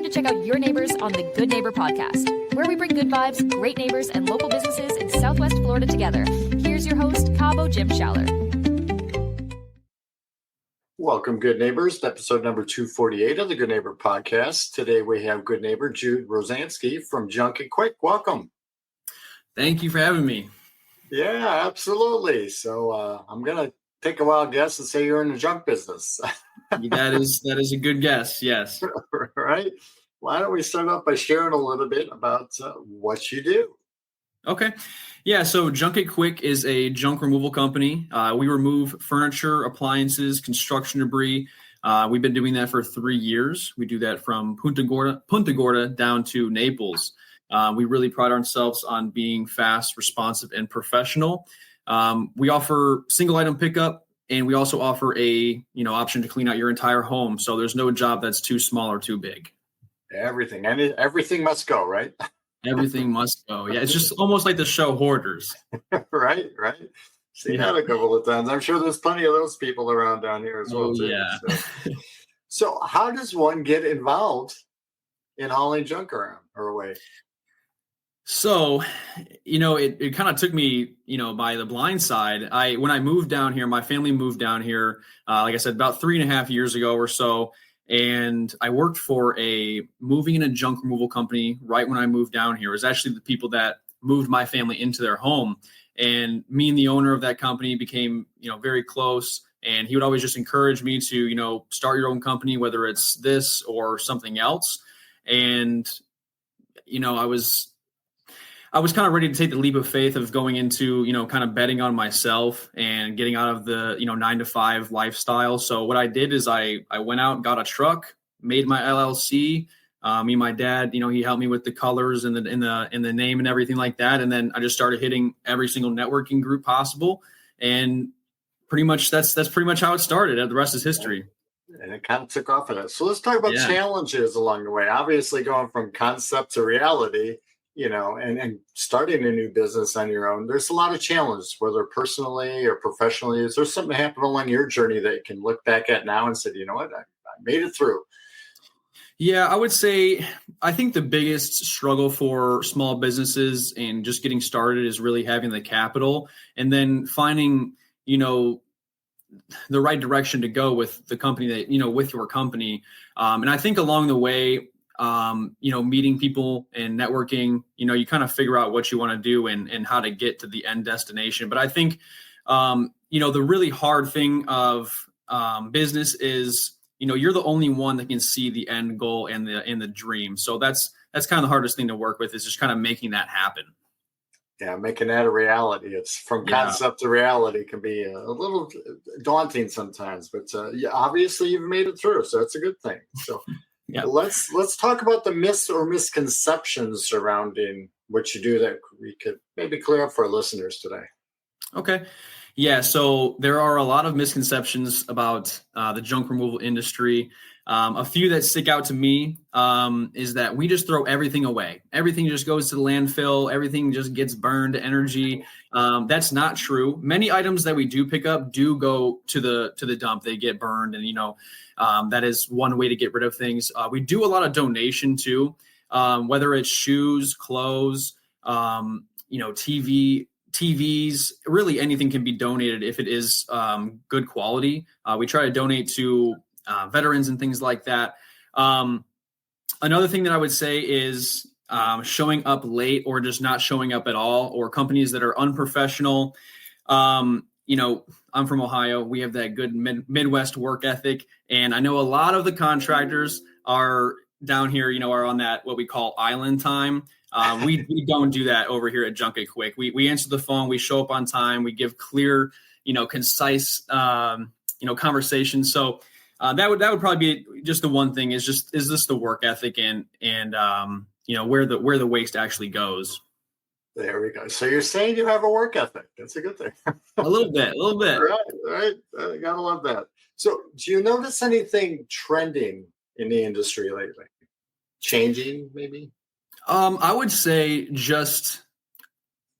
to check out Your Neighbors on the Good Neighbor podcast, where we bring good vibes, great neighbors, and local businesses in Southwest Florida together. Here's your host, Cabo Jim Schaller. Welcome, Good Neighbors, to episode number 248 of the Good Neighbor podcast. Today we have good neighbor Jude Rozanski from Junk It Quick. Welcome. Thank you for having me. Yeah, absolutely. So I'm going to take a wild guess and say you're in the junk business. That is a good guess. Yes. Right. Why don't we start off by sharing a little bit about what you do? Okay. Yeah. So Junk It Quick is a junk removal company. We remove furniture, appliances, construction debris. We've been doing that for 3 years. We do that from Punta Gorda down to Naples. We really pride ourselves on being fast, responsive, and professional. We offer single item pickup, and we also offer a option to clean out your entire home. So there's no job that's too small or too big. Everything must go, right? Everything must go. Yeah, it's just almost like the show Hoarders. Right. Seen that a couple of times. I'm sure there's plenty of those people around down here as well, too. Yeah. So how does one get involved in hauling junk around or away? So, it kind of took me, by the blind side. When I moved down here, my family moved down here, like I said, about 3.5 years ago or so. And I worked for a moving and a junk removal company right when I moved down here. It was actually the people that moved my family into their home. And me and the owner of that company became, very close. And he would always just encourage me to, start your own company, whether it's this or something else. And, I was kind of ready to take the leap of faith of going into, kind of betting on myself and getting out of the, 9-to-5 lifestyle. So what I did is I went out, got a truck, made my LLC. Me and my dad, he helped me with the colors and the name and everything like that. And then I just started hitting every single networking group possible. And pretty much that's pretty much how it started. The rest is history. And it kind of took off of that. So let's talk about challenges along the way. Obviously, going from concept to reality, and starting a new business on your own, there's a lot of challenges, whether personally or professionally. Is there something happened along your journey that you can look back at now and say, you know what, I made it through? Yeah, I would say I think the biggest struggle for small businesses and just getting started is really having the capital and then finding, the right direction to go with the company that, with your company. And I think along the way, meeting people and networking, you kind of figure out what you want to do and how to get to the end destination. But I think, the really hard thing of business is, you're the only one that can see the end goal and the dream. So that's kind of the hardest thing to work with is just kind of making that happen. Yeah, making that a reality. It's from concept to reality can be a little daunting sometimes, but obviously you've made it through. So it's a good thing. So yeah, let's talk about the myths or misconceptions surrounding what you do that we could maybe clear up for our listeners today. Okay. Yeah. So there are a lot of misconceptions about the junk removal industry. A few that stick out to me is that we just throw everything away. Everything just goes to the landfill. Everything just gets burned to energy. That's not true. Many items that we do pick up do go to the dump. They get burned, and that is one way to get rid of things. We do a lot of donation too, whether it's shoes, clothes, TVs, really anything can be donated if it is good quality. We try to donate to veterans and things like that. Another thing that I would say is showing up late or just not showing up at all, or companies that are unprofessional. I'm from Ohio. We have that good Midwest work ethic. And I know a lot of the contractors are down here, are on that, what we call island time. We don't do that over here at Junk It Quick. We answer the phone. We show up on time. We give clear, concise, conversations. So that would probably be just the one thing is this the work ethic and where the waste actually goes. There we go. So you're saying you have a work ethic. That's a good thing. A little bit. Right. I gotta love that. So do you notice anything trending in the industry lately? Changing, maybe? I would say just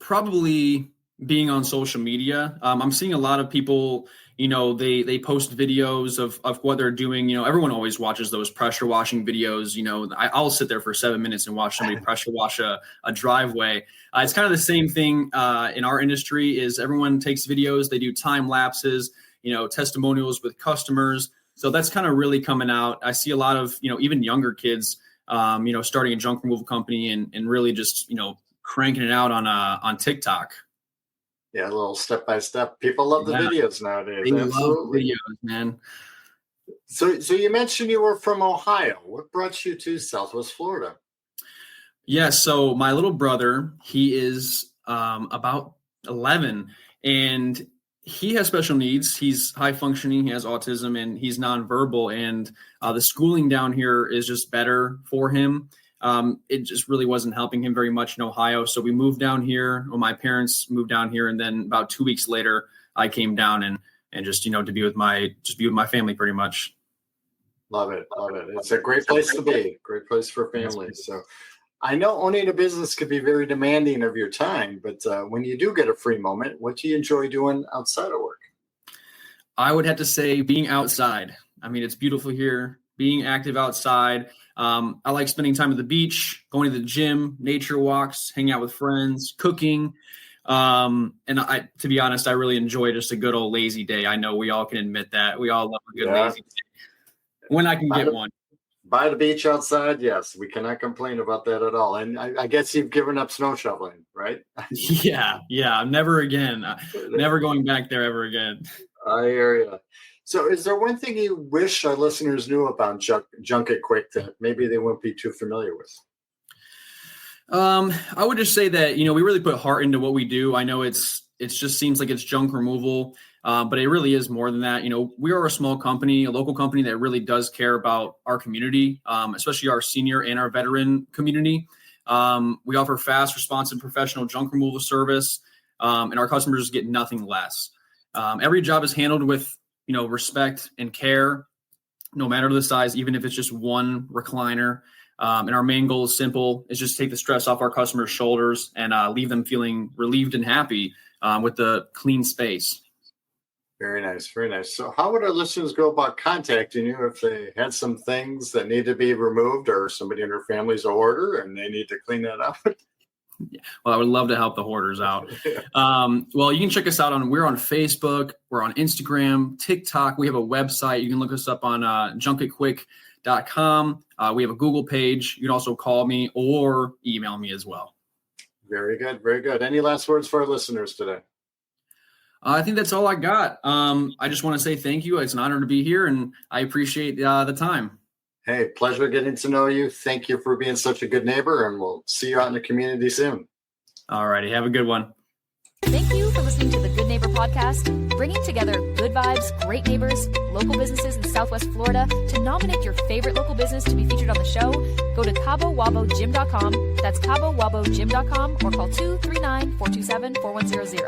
probably being on social media. I'm seeing a lot of people, they post videos of what they're doing. Everyone always watches those pressure washing videos. I'll sit there for 7 minutes and watch somebody pressure wash a driveway. It's kind of the same thing in our industry. Is everyone takes videos, they do time lapses, testimonials with customers. So that's kind of really coming out. I see a lot of, even younger kids, starting a junk removal company and really just, cranking it out on TikTok. Yeah, a little step by step. People love the videos nowadays. They Absolutely. love videos, man. So you mentioned you were from Ohio. What brought you to Southwest Florida? Yeah, so my little brother, he is about 11, and he has special needs. He's high functioning, he has autism, and he's nonverbal. And the schooling down here is just better for him. It just really wasn't helping him very much in Ohio. So we moved down here. Well, my parents moved down here, and then about 2 weeks later, I came down and just to be with my family pretty much. Love it. It's a great place to be. Great place for families. So I know owning a business could be very demanding of your time, but when you do get a free moment, what do you enjoy doing outside of work? I would have to say being outside. I mean, it's beautiful here, being active outside. I like spending time at the beach, going to the gym, nature walks, hanging out with friends, cooking. And to be honest, I really enjoy just a good old lazy day. I know we all can admit that. We all love a good lazy day when I can get one. By the beach outside, yes, we cannot complain about that at all. And I guess you've given up snow shoveling, right? Yeah, never again. Never going back there ever again. I hear you. So is there one thing you wish our listeners knew about Junk It Quick that maybe they wouldn't be too familiar with? I would just say that, we really put heart into what we do. I know it just seems like it's junk removal, but it really is more than that. We are a small company, a local company that really does care about our community, especially our senior and our veteran community. We offer fast, responsive, professional junk removal service, and our customers get nothing less. Every job is handled with, respect and care, no matter the size, even if it's just one recliner. And our main goal is simple. It's just take the stress off our customers' shoulders and leave them feeling relieved and happy with the clean space. Very nice. Very nice. So how would our listeners go about contacting you if they had some things that need to be removed or somebody in their family's a hoarder and they need to clean that up? Well, I would love to help the hoarders out. Well, you can check us out we're on Facebook, we're on Instagram, TikTok. We have a website. You can look us up on junkitquick.com. We have a Google page. You can also call me or email me as well. Very good. Very good. Any last words for our listeners today? I think that's all I got. I just want to say thank you. It's an honor to be here, and I appreciate the time. Hey, pleasure getting to know you. Thank you for being such a good neighbor, and we'll see you out in the community soon. All righty. Have a good one. Thank you for listening to the Good Neighbor Podcast, bringing together good vibes, great neighbors, local businesses in Southwest Florida. To nominate your favorite local business to be featured on the show, go to CaboWaboGym.com. That's CaboWaboGym.com or call 239-427-4100.